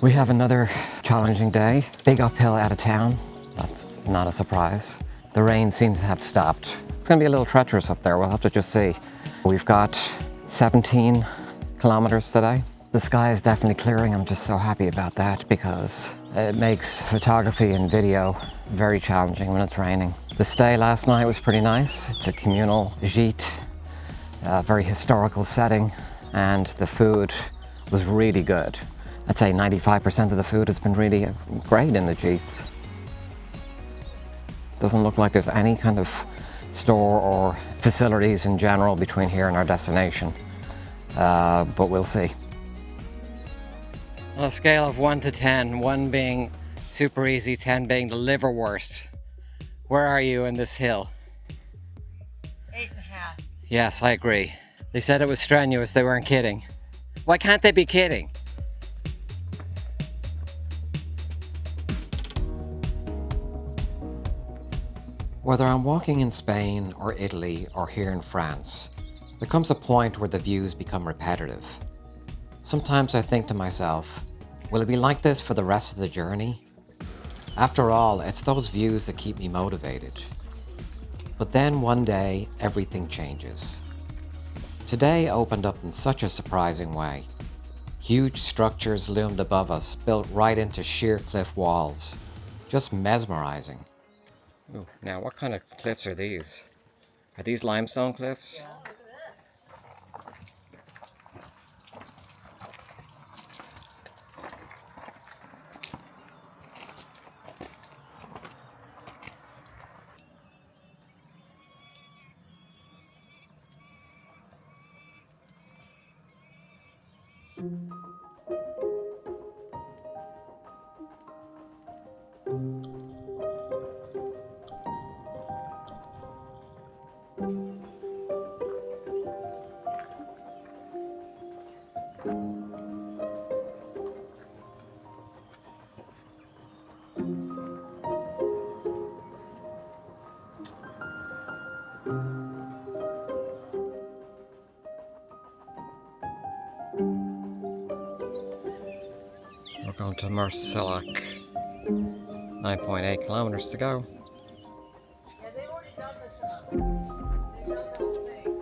We have another challenging day. Big uphill out of town. That's not a surprise. The rain seems to have stopped. It's going to be a little treacherous up there. We'll have to just see. We've got 17 kilometers today. The sky is definitely clearing. I'm just so happy about that because it makes photography and video very challenging when it's raining. The stay last night was pretty nice. It's a communal gîte, a very historical setting, and the food was really good. I'd say 95% of the food has been really great in the gîtes. Doesn't look like there's any kind of store or facilities in general between here and our destination, but we'll see. On a scale of 1 to 10, 1 being super easy, 10 being the liverwurst, where are you in this hill? 8.5. Yes, I agree. They said it was strenuous, they weren't kidding. Why can't they be kidding? Whether I'm walking in Spain or Italy or here in France, there comes a point where the views become repetitive. Sometimes I think to myself, will it be like this for the rest of the journey? After all, it's those views that keep me motivated. But then one day, everything changes. Today opened up in such a surprising way. Huge structures loomed above us, built right into sheer cliff walls. Just mesmerizing. Ooh, now what kind of cliffs are these? Are these limestone cliffs? Yeah. We're going to Saint-Jacques. 9.8 kilometers to go. Yeah, they've already done the they've done the whole thing.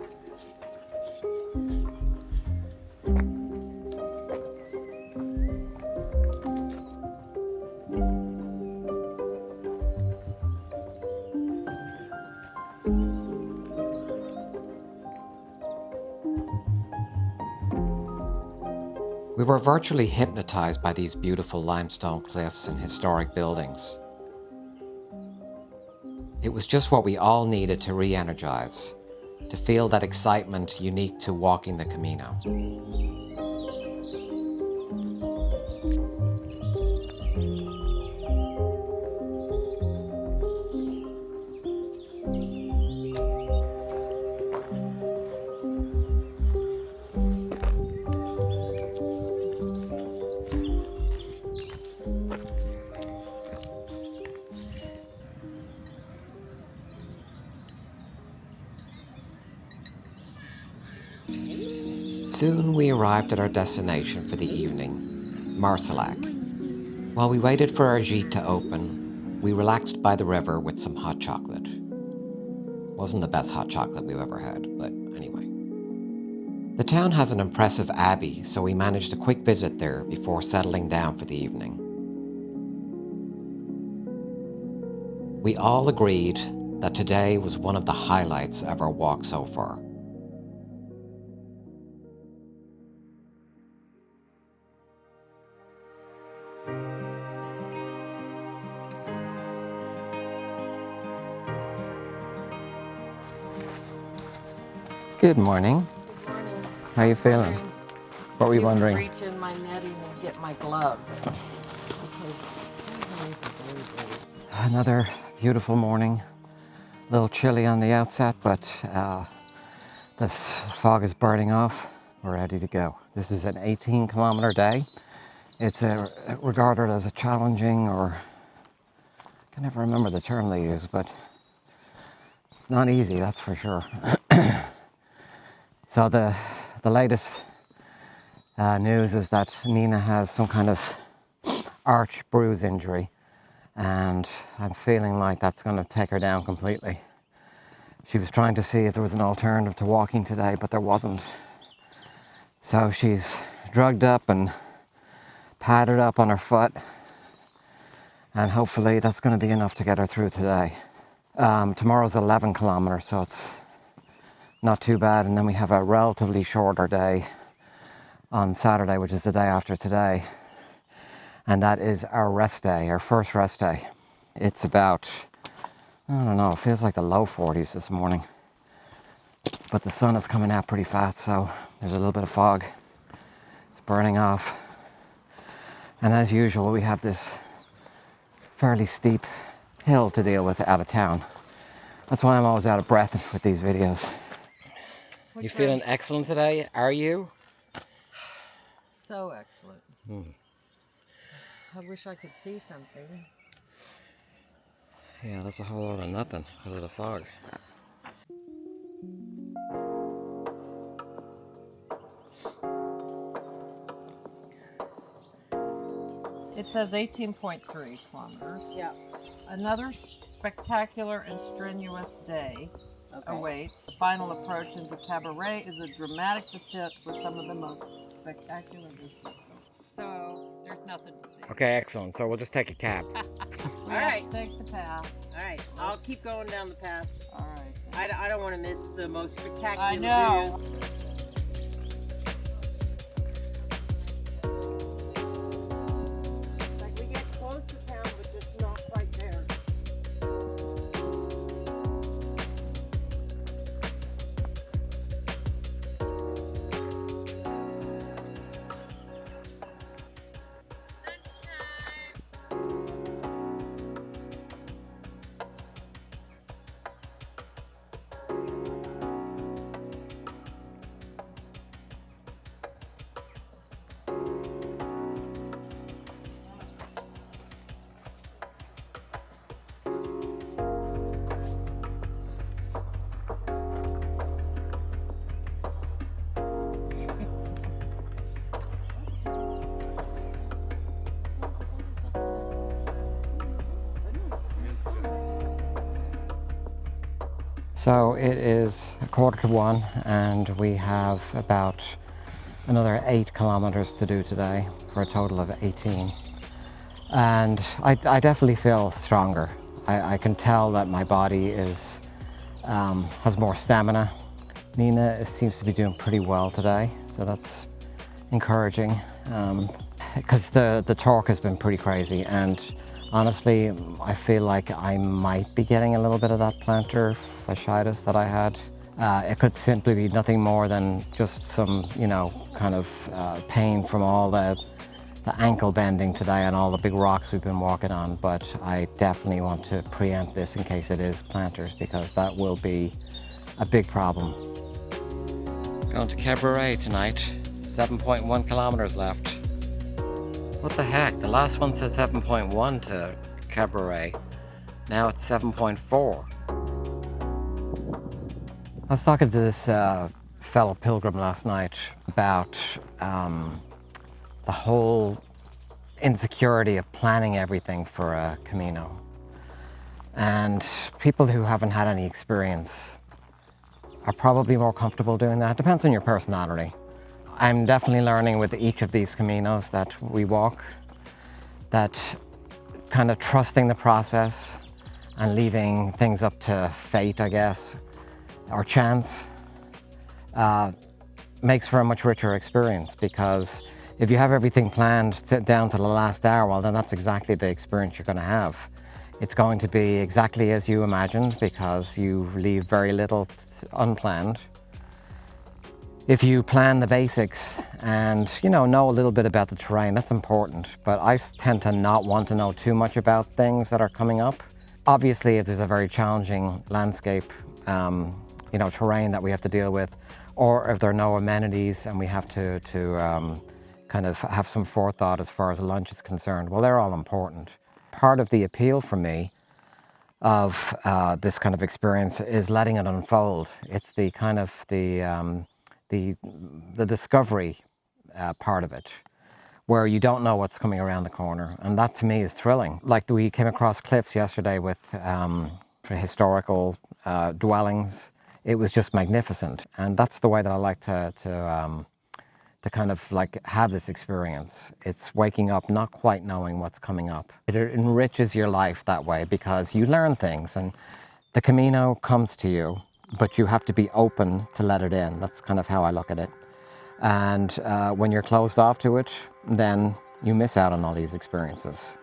We were virtually hypnotized by these beautiful limestone cliffs and historic buildings. It was just what we all needed to re-energize, to feel that excitement unique to walking the Camino. Soon we arrived at our destination for the evening, Saint-Jacques. While we waited for our gîte to open, we relaxed by the river with some hot chocolate. Wasn't the best hot chocolate we've ever had, but anyway. The town has an impressive abbey, so we managed a quick visit there before settling down for the evening. We all agreed that today was one of the highlights of our walk so far. Good morning. Good morning. How are you feeling? What were you wondering? Reach in my netting and get my gloves. Another beautiful morning. A little chilly on the outset, but this fog is burning off. We're ready to go. This is an 18-kilometer day. It's regarded as a challenging, or I can never remember the term they use, but it's not easy, that's for sure. So the latest news is that Nina has some kind of arch bruise injury, and I'm feeling like that's going to take her down completely. She was trying to see if there was an alternative to walking today, but there wasn't. So she's drugged up and padded up on her foot, and hopefully that's going to be enough to get her through today. Tomorrow's 11 kilometers, so it's not too bad, and then we have a relatively shorter day on Saturday, which is the day after today, and that is our rest day, our first rest day. It's about, I don't know, it feels like the low 40s this morning, but the sun is coming out pretty fast, so there's a little bit of fog. It's burning off, and as usual we have this fairly steep hill to deal with out of town. That's why I'm always out of breath with these videos. You feeling excellent today, are you? So excellent. I wish I could see something. Yeah, that's a whole lot of nothing because of the fog. It says 18.3 kilometers. Yeah. Another spectacular and strenuous day awaits. The final approach into Cabrerets is a dramatic descent with some of the most spectacular descents. So there's nothing to see. Okay, excellent. So we'll just take a cab. We All have right. to take the path. All right. I'll keep going down the path. All right. I don't want to miss the most spectacular I know. views. Like we get close to town, but just not quite there. So it is 1:45 and we have about another 8 kilometers to do today for a total of 18. And I definitely feel stronger. I can tell that my body is has more stamina. Nina seems to be doing pretty well today, so that's encouraging, because the torque has been pretty crazy, and honestly I feel like I might be getting a little bit of that plantar fasciitis that I had. It could simply be nothing more than just some, you know, kind of pain from all the ankle bending today and all the big rocks we've been walking on, but I definitely want to preempt this in case it is plantars, because that will be a big problem. Going to Cabrerets tonight, 7.1 kilometers left. What the heck, the last one said 7.1 to Cabreret, now it's 7.4. I was talking to this fellow pilgrim last night about the whole insecurity of planning everything for a Camino. And people who haven't had any experience are probably more comfortable doing that. Depends on your personality. I'm definitely learning with each of these Caminos that we walk, that kind of trusting the process and leaving things up to fate, I guess, or chance, makes for a much richer experience, because if you have everything planned down to the last hour, well, then that's exactly the experience you're going to have. It's going to be exactly as you imagined, because you leave very little unplanned. If you plan the basics and, you know a little bit about the terrain, that's important. But I tend to not want to know too much about things that are coming up. Obviously, if there's a very challenging landscape, terrain that we have to deal with, or if there are no amenities and we have to kind of have some forethought as far as lunch is concerned, well, they're all important. Part of the appeal for me of this kind of experience is letting it unfold. It's the kind of the discovery part of it, where you don't know what's coming around the corner. And that to me is thrilling. Like we came across cliffs yesterday with historical dwellings. It was just magnificent. And that's the way that I like to kind of like have this experience. It's waking up not quite knowing what's coming up. It enriches your life that way because you learn things and the Camino comes to you, but you have to be open to let it in. That's kind of how I look at it. And when you're closed off to it, then you miss out on all these experiences.